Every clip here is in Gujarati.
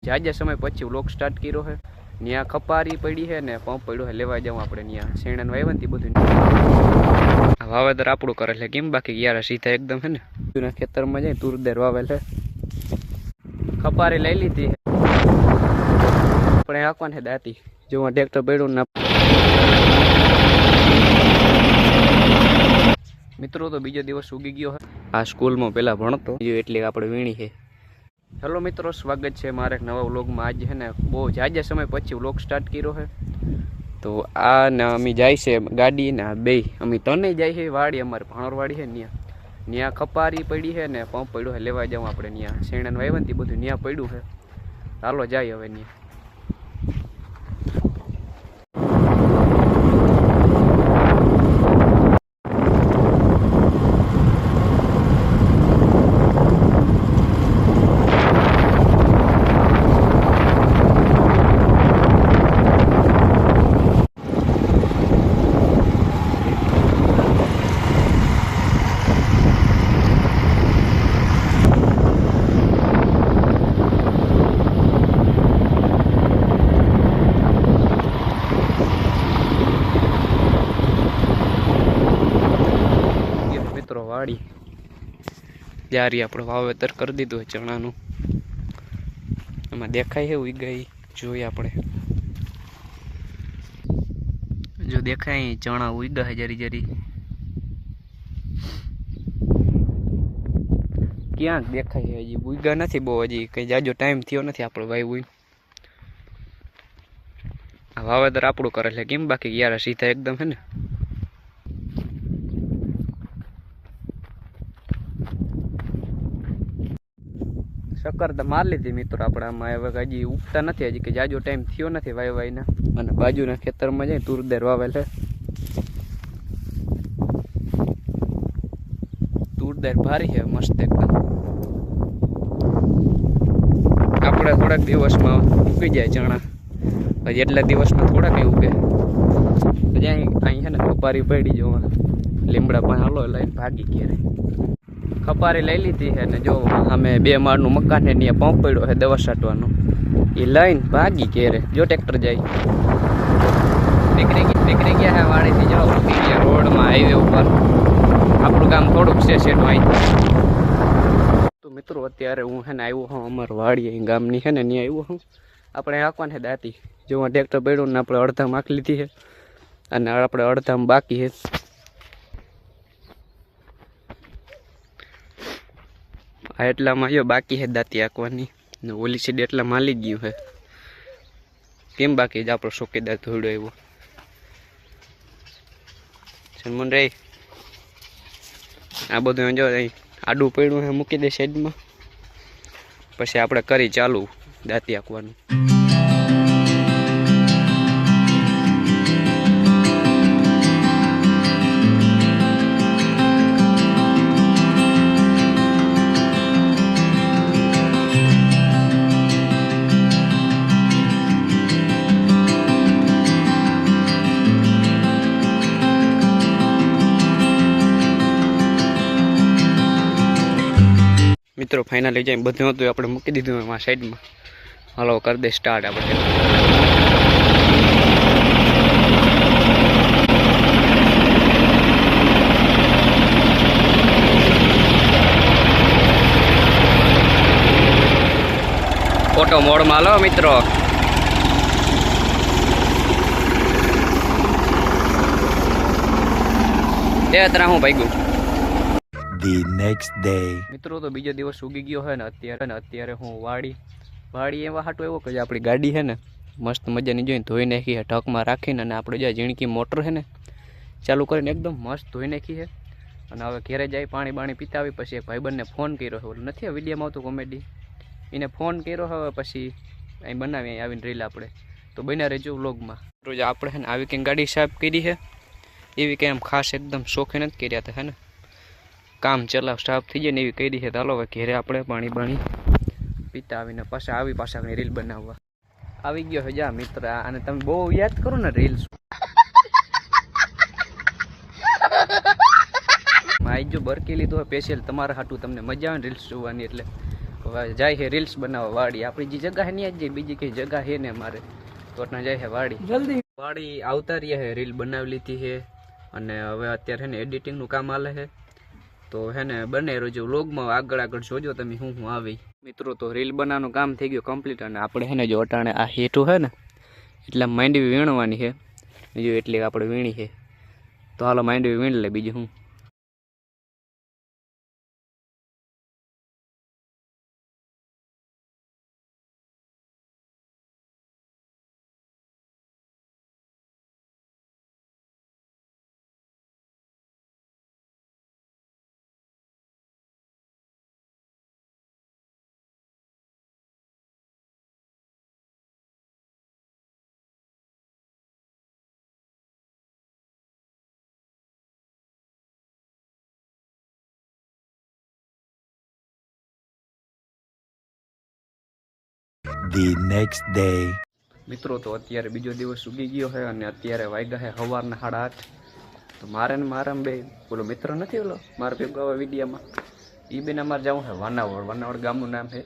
જાજા સમય પછી વ્લોગ સ્ટાર્ટ કર્યો છે। ત્યાં ખપારી પડી છે ને પંપ પડ્યો છે, લેવા જાઉં આપણે ત્યાં શેણાનું વાવ્યું ને બધું વાવેતર આપણું કરે છે કેમ બાકી યાર સીધા એકદમ છે ને જૂના ખેતરમાં જાય તુરદેર વાવેલ છે। ખપારી લઈ લીધી આપણે હાંકવાની છે દાંતી જો ટ્રેક્ટર પડ્યું ને મિત્રો તો બીજો દિવસ ઉગી ગયો છે। આ સ્કૂલમાં પહેલા ભણતો એટલે આપણે વીણી છે। હેલો મિત્રો, સ્વાગત છે મારે એક નવા વ્લોગમાં। આજે છે ને બહુ જાજા સમય પછી વ્લોગ સ્ટાર્ટ કર્યો છે। તો આ ને અમે જાય છે ગાડી ને બે અમે તને જાય છે વાડી, અમારે ભાણોરવાડી છે ત્યાં ખપારી પડી છે ને પંપ પડ્યો છે, લેવા જાઉં આપણે ત્યાં શેણાનું વાવ્યું ને બધું ત્યાં પડ્યું છે। ચાલો જાય હવે ત્યાં। વાડી જારી આપણે વાવેતર કરી દીધું ચણાનું, એમાં દેખાય છે ઉગી જોઈએ આપણે જો દેખાય ચણા ઉગ્યા છે જરી જરી ક્યાંક દેખાય છે, હજી ઉગ્યા નથી બહુ, હજી કઈ જાજો ટાઈમ થયો નથી આપણે વાવ્યું। આ વાવેતર આપણું કરે છે કેમ બાકી યાર સીધા એકદમ છે ને શક્કર તો માર લીધી મિત્રો આપણે આમાં। હવે હજી ઉગતા નથી, હજી કે જાજો ટાઈમ થયો નથી વાયવાયના, અને બાજુના ખેતરમાં જાય તુરદેર વાવેલ છે। તુરદેર ભારી છે મસ્ત એકદમ, આપણે થોડાક દિવસમાં ઉગી જાય ચણા, હજી એટલા દિવસમાં થોડાક ઉગે। અહીં છે ને ખપારી પડી જોવા લીમડા પણ હાલો લઈને ભાગી ઘેરે। ખપારી લઈ લીધી છે ને જો અમે 2 માળનું મકાન છે ત્યાં પંપ પડ્યો છે દવા છાંટવાનો, એ લઈને ભાગી ઘેરે જો ટ્રેક્ટર જાય। નીકળી ગયા છે વાડીથી, જો ઉતરી ગયા રોડમાં હાઈવે ઉપર। આપણું ગામ થોડુંક છે શેઠમાં। તો મિત્રો અત્યારે હું છે ને આવ્યો હું અમાર વાડી અહીં ગામની છે ને ત્યાં આવ્યો હું, આપણે હાંકવાની છે દાંતી જો ટ્રેક્ટર પડ્યું ને આપણે અડધામાં હાંકી લીધી છે અને આપણે અડધામાં બાકી છે। આ એટલામાં જો બાકી છે દાંતી હાંકવાની ને ઓલી સીડ એટલામાં હાલી ગયું છે કેમ બાકી જ આપણો ચોકીદાર ધોડ્યો આવ્યો સન્મન રે। આ બધું જો આડું પડ્યું છે મૂકી દે સાઈડમાં, પછી આપણે કરી ચાલુ દાંતી હાંકવાનું। મિત્રો ફાઇનલી જાય બધું હતું આપણે મૂકી દીધું એમાં સાઈડમાં। હાલો કરી દે સ્ટાર્ટ આપણે। ફોટો મોડમાં હાલો મિત્રો। હું ભાઈ The next day. મિત્રો તો બીજો દિવસ ઉગી ગયો છે ને અત્યારે હું વાડી એવા હાટો એવો કે આપણી ગાડી છે ને મસ્ત મજાની જોઈને ધોઈ નાખી છે, ઢકમાં રાખીને, અને આપણે જે ઝીણકી મોટર છે ને ચાલુ કરીને એકદમ મસ્ત ધોઈ નાખી છે। અને હવે ઘેરે જાય પાણી બાણી પીતા આવી, પછી એક ભાઈબંધને ફોન કર્યો છે, ઓલું નથી વિડીયોમાં આવતું કોમેડી, એને ફોન કર્યો હવે પછી અહીં બનાવી અહીં આવીને રીલ આપણે તો બન્યા રહેજો વ્લોગમાં। રોજ આપણે છે ને આવી કંઈ ગાડી સાફ કરી છે, એવી કંઈ આમ ખાસ એકદમ શોખે નથી કર્યા હતા, હે ને કામ ચલાવ સાફ થઈ જાય ને એવી કરી છે। ચાલો હવે ઘેરે આપણે પાણી બાણી પીતા આવીને પાછા આપણી રીલ બનાવવા આવી ગયો છે। જા મિત્ર અને તમે બહુ યાદ કરો ને રીલ્સ આજ જો બરકી લીધો સ્પેશિયલ તમારા હાટું, તમને મજા આવે ને રીલ્સ જોવાની, એટલે હવે જાય છે રીલ્સ બનાવવા વાડી. આપણી જે જગા છે ત્યાં જ જઈએ, બીજી કઈ જગા છે ને અમારે તો ત્યાં જાય છે વાડી. જલ્દી વાડી આવતા રહ્યા છે, રીલ બનાવી લીધી છે અને હવે અત્યારે છે ને એડિટિંગનું કામ હાલે છે. તો હે ને બને રોજો વ્લોગમાં આગળ જોજો તમે હું આવી. મિત્રો તો રીલ બનાવવાનું કામ થઈ ગયું કમ્પ્લીટ અને આપણે છે ને જો અટાણે આ હેઠું છે ને એટલે માંડવી વીણવાની છે, જો એટલી આપણે વીણી છે. તો હાલો માંડવી વીણ લે, બીજું હું. The next day. મિત્રો તો અત્યારે બીજો દિવસ ઉગી ગયો છે અને અત્યારે વાગ્યા છે સવારના 8:30. તો મારે ને મારા બે બોલો મિત્ર નથી ઓલો મારે ભેગો આવે વિડીયામાં, એ બેન અમારે જવું છે વાનાવડ ગામનું નામ છે.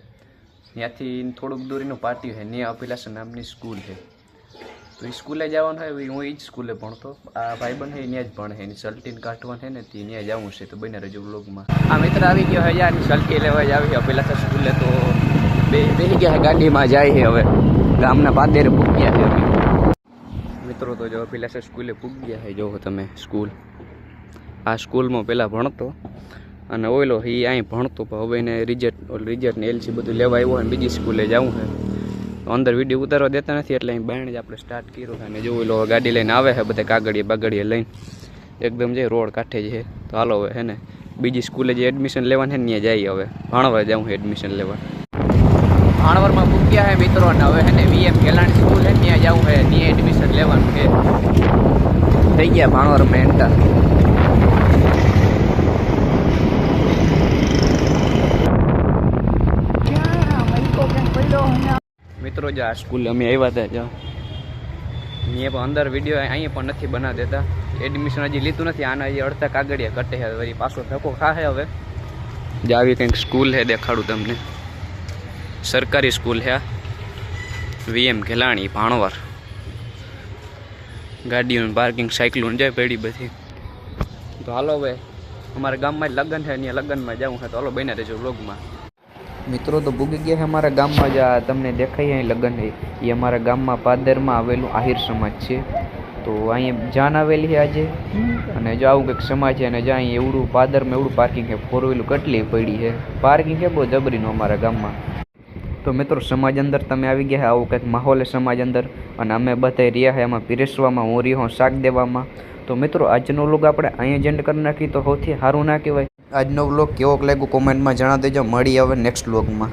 ત્યાંથી થોડુંક દૂરીનું પાટિયું છે, ત્યાં અભિલાષા નામની સ્કૂલ છે. તો એ સ્કૂલે જવાનું હોય, હું એ જ સ્કૂલે ભણતો. આ ભાઈબંધ છે ત્યાં જ ભણે છે, એની સલ્ટીન કાઢવાનું છે ને તે ત્યાં જવું છે. તો બને રહેજો વ્લોગમાં. આ મિત્ર આવી ગયો છે યાર, સલ્ટી લેવા જ આવી અભિલાષા સ્કૂલે. તો બેસી ગયા ગાડીમાં જાય છે, હવે ગામના પાદરે પૂગ્યા છે અમે. મિત્રો તો જો અભિલાષા સ્કૂલે પૂગ્યા છે, જોવો તમે સ્કૂલ. આ સ્કૂલમાં પહેલાં ભણતો અને ઓઈલો એ અહીં ભણતો, પણ હવે એને રિઝલ્ટ ને એલસી બધું લેવા આવ્યો અને બીજી સ્કૂલે જવું છે. તો અંદર વિડીયો ઉતારવા દેતા નથી એટલે અહીં બાયણે જ આપણે સ્ટાર્ટ કર્યું છે. અને જો ઓઈલો ગાડી લઈને આવે છે, બધા કાગળીએ લઈને એકદમ જે રોડ કાંઠે જ છે. તો હાલો હવે છે ને બીજી સ્કૂલે જે એડમિશન લેવાનું છે ને ત્યાં જઈએ. હવે ભાણવા જવું છે એડમિશન લેવા. ભાણવરમાં પૂગ્યા છે મિત્રો અને હવે છે ને VM ગેલાણી સ્કૂલ છે ત્યાં જવું છે, ત્યાં એડમિશન લેવાનું છે. થઈ ગયા ભાણવરમાં એન્ટર. મિત્રો જો આ સ્કૂલ અમે આવ્યા હતા, જો અહીંયા પણ અંદર વિડીયો અહીંયા પણ નથી બનાવી દેતા. એડમિશન હજી લીધું નથી, આના હજી અડધા કાગળિયા કટે છે, વળી પાછો ધક્કો ખાશે. હવે જે આવી કંઈક સ્કૂલ છે દેખાડું તમને. સરકારી સ્કૂલ છે VM ગેલાણી ભાણવર. ગાડીઓનું પાર્કિંગ સાયકલોન જાય પડી બધી. તો હાલો હવે અમારા ગામમાં જ લગ્ન છે, ત્યાં લગ્નમાં જવું છે. તો હાલો બન્યા રહેજો વ્લોગમાં. મિત્રો તો ભૂગી ગયા છે અમારા ગામમાં. જ તમને દેખાય અહીં લગ્ન છે, એ અમારા ગામમાં પાદરમાં આવેલું આહિર સમાજ છે. તો અહીંયા જાન આવેલી છે આજે. અને જો આવું કંઈક સમાજ છે અને જ્યાં અહીં એવડું પાદરમાં એવડું પાર્કિંગ છે, 4 વ્હીલું કેટલી પડી છે. પાર્કિંગ છે બહુ જબરીનું અમારા ગામમાં. તો મિત્રો સમાજ અંદર તમે આવી ગયા, આવું કંઈક માહોલ સમાજ અંદર. અને અમે બધા રહ્યા છે એમાં પીરસવામાં, હું રહ્યો શાક દેવામાં. તો મિત્રો આજનો વ્લોગ આપણે અહીંયા જ એન્ડ કરી નાખી તો સૌથી સારું ના કહેવાય. આજનો વ્લોગ કેવો લાગ્યો કોમેન્ટમાં જણાવી દેજો. મળી હવે નેક્સ્ટ વ્લોગમાં.